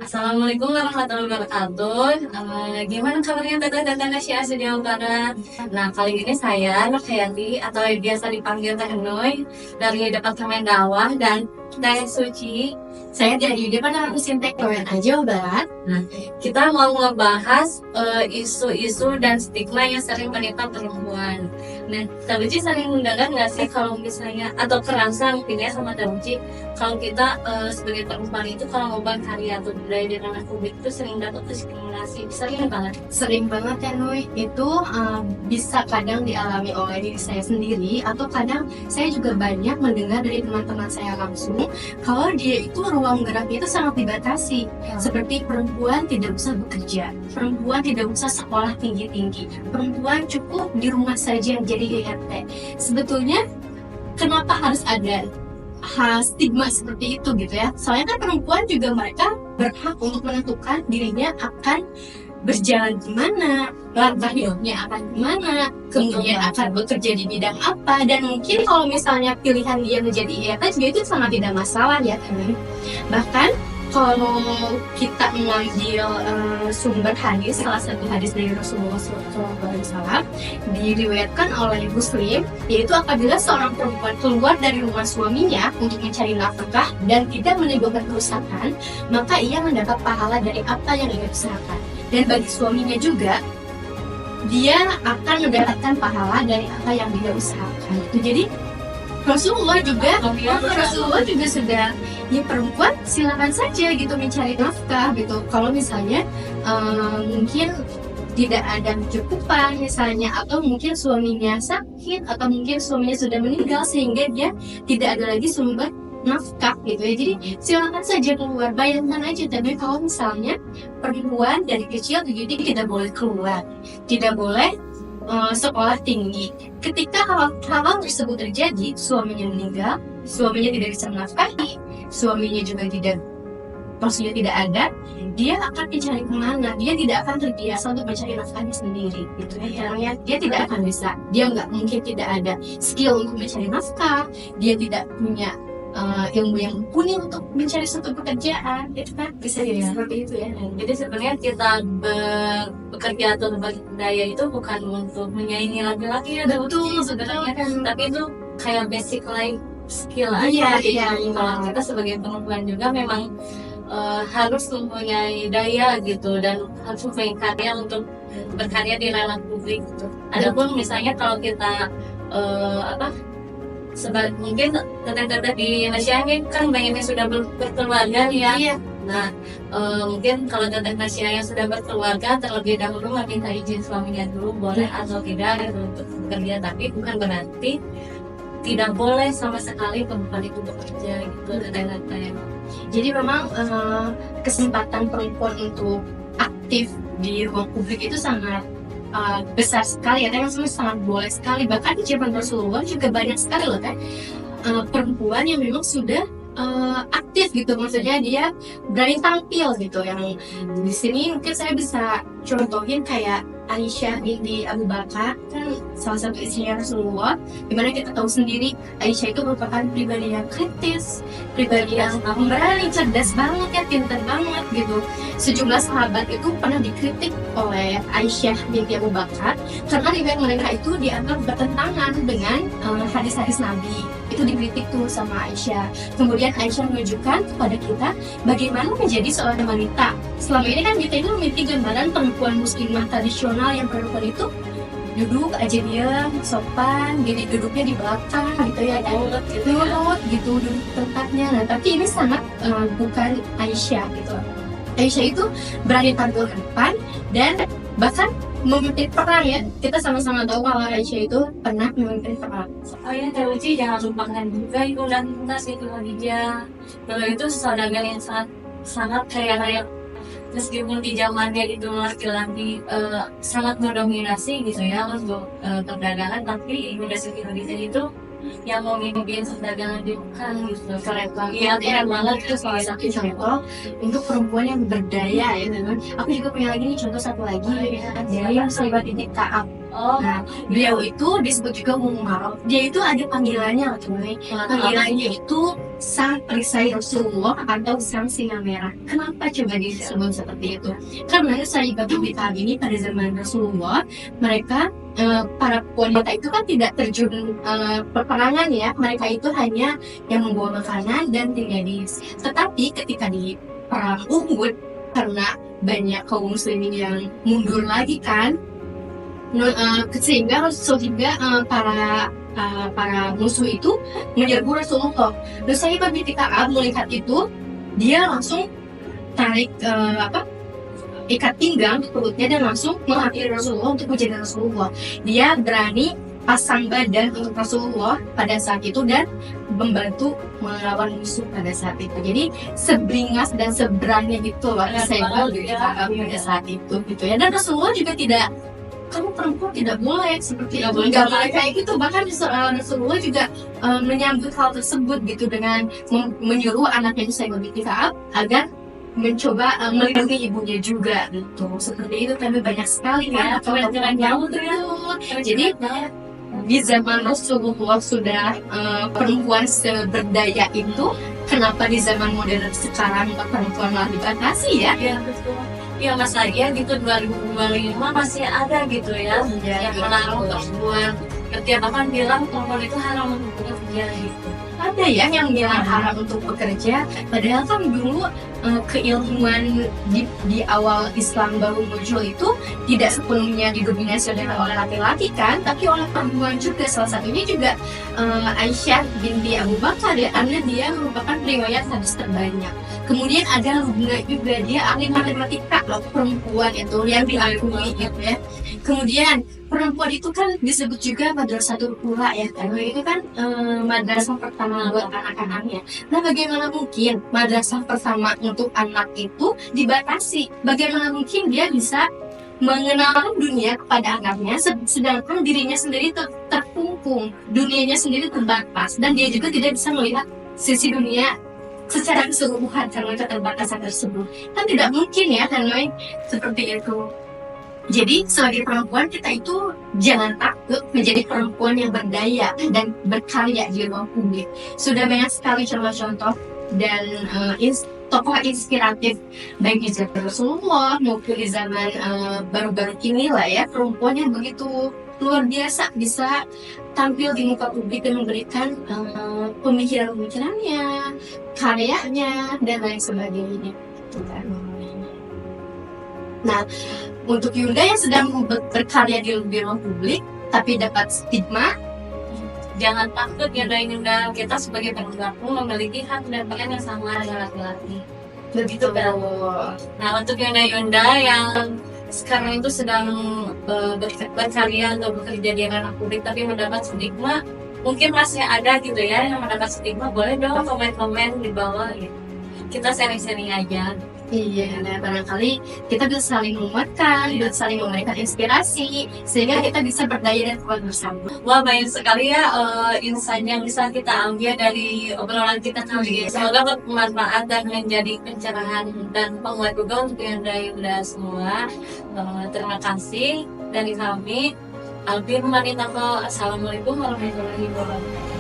Assalamualaikum warahmatullahi wabarakatuh. Gimana kabarnya Teteh-teteh Asia Asia Barat? Nah, kali ini saya Nur Hayati atau biasa dipanggil Teh Enoy dari Departemen Dakwah dan Teh Suci. Saya dari Departemen Sintek KWNA Jawa Barat. Nah, kita mau ngebahas isu-isu dan stigma yang sering menimpa perempuan. Nah, Teh Uci sering mendengar nggak sih kalau misalnya atau kerasa mungkin ya sama Teh Uci kalau kita sebagai perempuan itu kalau ngubah karya atau budaya di ranah publik itu sering dapat diskriminasi, sering banget. Sering banget ya Nui, itu bisa kadang dialami oleh diri saya sendiri atau kadang saya juga banyak mendengar dari teman-teman saya langsung kalau dia itu ruang geraknya itu sangat dibatasi. Seperti perempuan tidak usah bekerja, perempuan tidak usah sekolah tinggi-tinggi, perempuan cukup di rumah saja jadi IRT. Sebetulnya kenapa harus ada stigma seperti itu gitu ya? Soalnya kan perempuan juga mereka berhak untuk menentukan dirinya akan berjalan gimana, langkah hidupnya akan gimana, kemudian akan bekerja di bidang apa, dan mungkin kalau misalnya pilihan dia menjadi IRT juga itu sangat tidak masalah ya kan. Bahkan kalau kita mengambil sumber hadis, salah satu hadis dari Rasulullah SAW diriwayatkan oleh Muslim, yaitu apabila seorang perempuan keluar dari rumah suaminya untuk mencari nafkah dan tidak menimbulkan kerusakan, maka ia mendapat pahala dari apa yang ia usahakan. Dan bagi suaminya juga, dia akan mendapatkan pahala dari apa yang dia usahakan. Jadi Rasulullah juga sudah, ya perempuan silakan saja gitu mencari nafkah gitu. Kalau misalnya mungkin tidak ada kecukupan misalnya, atau mungkin suaminya sakit, atau mungkin suaminya sudah meninggal sehingga dia tidak ada lagi sumber nafkah gitu ya. Jadi silakan saja keluar. Bayangkan aja, tapi kalau misalnya perempuan dari kecil jadi tidak boleh keluar, tidak boleh sekolah tinggi. Ketika hal tersebut terjadi, suaminya meninggal, suaminya tidak bisa menafkahi, suaminya juga maksudnya tidak ada, dia akan mencari kemana? Dia tidak akan terbiasa untuk mencari nafkahnya sendiri, gitu ya. Caranya dia tidak akan bisa, dia nggak mungkin tidak ada skill untuk mencari nafkah, dia tidak punya ilmu yang mumpuni untuk mencari suatu pekerjaan, itu kan bisa jadi seperti itu ya. Jadi sebenarnya kita bekerja atau berdaya itu bukan untuk menyaingi laki-laki ya, betul sebenarnya, tapi itu kayak basic life skill aja. Kalau kita sebagai perempuan juga memang harus mempunyai daya gitu dan harus mempunyai karya untuk berkarya di ranah publik gitu. Adapun misalnya kalau kita mungkin teteh-teteh di Indonesia ini kan banyaknya sudah berkeluarga ya. Iya. Nah, mungkin kalau teteh Indonesia yang sudah berkeluarga terlebih dahulu meminta izin suaminya dulu boleh atau tidak gitu, untuk bekerja, tapi bukan berarti tidak boleh sama sekali perempuan itu bekerja gitu teteh-teteh. Jadi memang kesempatan perempuan untuk aktif di ruang publik itu sangat besar sekali ya, memang sangat boleh sekali. Bahkan di zaman Rasulullah juga banyak sekali loh kan perempuan yang memang sudah aktif gitu, maksudnya dia berani tampil gitu. Yang di sini mungkin saya bisa contohin kayak Aisyah binti Abu Bakar, kan salah satu istrinya Rasulullah, dimana kita tahu sendiri Aisyah itu merupakan pribadi yang kritis, pribadi yang berani, cerdas banget ya, pintar banget gitu. Sejumlah sahabat itu pernah dikritik oleh Aisyah binti Abu Bakar karena riwayat mereka itu dianggap bertentangan dengan hadis-hadis Nabi. Itu dikritik tuh sama Aisyah. Kemudian Aisyah menunjukkan kepada kita bagaimana menjadi seorang wanita. Selama ini kan kita ini memiliki gambaran perempuan muslimah tradisional yang perempuan itu duduk aja diam, sopan, jadi duduknya di belakang gitu ya, nurut gitu duduk tempatnya. Nah, tapi ini sangat bukan Aisyah gitu. Aisyah itu berani tampil ke depan dan bahkan memimpin perang ya. Kita sama-sama tahu kalau Aisyah itu pernah memimpin perang. Oh ya, Teh Uci jangan lupakan juga itu lintas itu Khadijah. Kalau itu saudagar yang sangat kaya raya, meskipun di zamannya itu laki-laki sangat mendominasi gitu ya untuk perdagangan, tapi Ibunda Siti Khadijah itu yang mau memimpin perdagangan di Mekah gitu. Keren banget. Iya, keren banget. Itu salah satu contoh untuk perempuan yang berdaya ya teman. Aku juga punya lagi nih contoh satu lagi dari sahabat Ibu Kaab. Oh, Nah, beliau itu disebut juga Umar. Dia itu ada panggilannya, cuy. Panggilannya itu sang perisai Rasulullah atau sang singa merah. Kenapa coba disebut seperti itu? Karena saya juga paham ini pada zaman Rasulullah, mereka para wanita itu kan tidak terjun peperangan ya. Mereka itu hanya yang membawa makanan dan tinggal di. Tetapi ketika di perang Uhud, karena banyak kaum muslimin yang mundur lagi kan, sehingga para musuh itu menyerbu Rasulullah. Dan saya binti Ka'ab melihat itu, dia langsung tarik ikat pinggang di perutnya dan langsung menghampiri Rasulullah untuk menjaga Rasulullah. Dia berani pasang badan untuk Rasulullah pada saat itu dan membantu melawan musuh pada saat itu. Jadi seberingas dan seberani gitu loh saya binti Ka'ab pada saat itu gitu ya. Dan Rasulullah juga tidak, kamu perempuan tidak boleh seperti itu, nggak boleh kayak gitu. Bahkan Rasulullah juga menyambut hal tersebut gitu dengan menyuruh anaknya Zaid bin Ka'ab agar mencoba melindungi ibunya juga gitu. Seperti itu, tapi banyak sekali ya Jalan jauh tuh ya. Jadi di zaman Rasulullah sudah perempuan seberdaya itu, kenapa di zaman modern sekarang perempuan malah dibatasi ya? Iya betul. Ya masa iya gitu 2025 masih ada gitu ya yang melarang perempuan. Ketika bahkan bilang perempuan itu haram untuk bekerja gitu. Ada ya yang bilang haram untuk bekerja, padahal kan dulu keilmuan di awal Islam baru muncul itu tidak sepenuhnya didominasi oleh laki-laki kan, tapi oleh perempuan juga. Salah satunya juga Aisyah binti Abu Bakar ya, karena dia merupakan riwayat hadis terbanyak. Kemudian ada Lubna juga, dia ahli matematika loh, perempuan itu yang diakui gitu ya. Kemudian perempuan itu kan disebut juga madrasatul ula ya, karena itu kan madrasah pertama buat anak-anaknya. Nah, bagaimana mungkin madrasah pertama untuk anak itu dibatasi? Bagaimana mungkin dia bisa mengenalkan dunia kepada anaknya, sedangkan dirinya sendiri terkungkung, dunianya sendiri terbatas, dan dia juga tidak bisa melihat sisi dunia secara keseluruhan karena keterbatasan tersebut. Kan tidak mungkin ya, Hanoi, seperti itu. Jadi sebagai perempuan kita itu jangan takut menjadi perempuan yang berdaya dan berkarya di ruang publik. Sudah banyak sekali contoh-contoh dan tokoh inspiratif baik di zaman Rasulullah maupun di zaman baru-baru ini lah ya, perempuan yang begitu luar biasa bisa tampil di muka publik dan memberikan pemikiran-pemikirannya, karyanya dan lain sebagainya. Nah, untuk Yunda yang sedang berkarya di ruang publik tapi dapat stigma, Jangan takut ya Yunda, kita sebagai perempuan pun memiliki hak dan peran yang sama dengan laki-laki. begitu kan? Nah untuk Yunda yang sekarang itu sedang berkarya atau bekerja di ranah publik tapi mendapat stigma, mungkin masih ada gitu ya yang mendapat stigma, boleh dong komen-komen di bawah gitu. Kita sharing-sharing aja. Iya, nah barangkali kita bisa saling menguatkan, bisa saling memberikan inspirasi, sehingga kita bisa berdaya dan kuat bersama. Wah banyak sekali ya insight yang bisa kita ambil dari obrolan kita kali ini. Semoga bermanfaat dan menjadi pencerahan dan penguat juga untuk Yunda semua. Terima kasih dari kami. Assalamualaikum warahmatullahi wabarakatuh.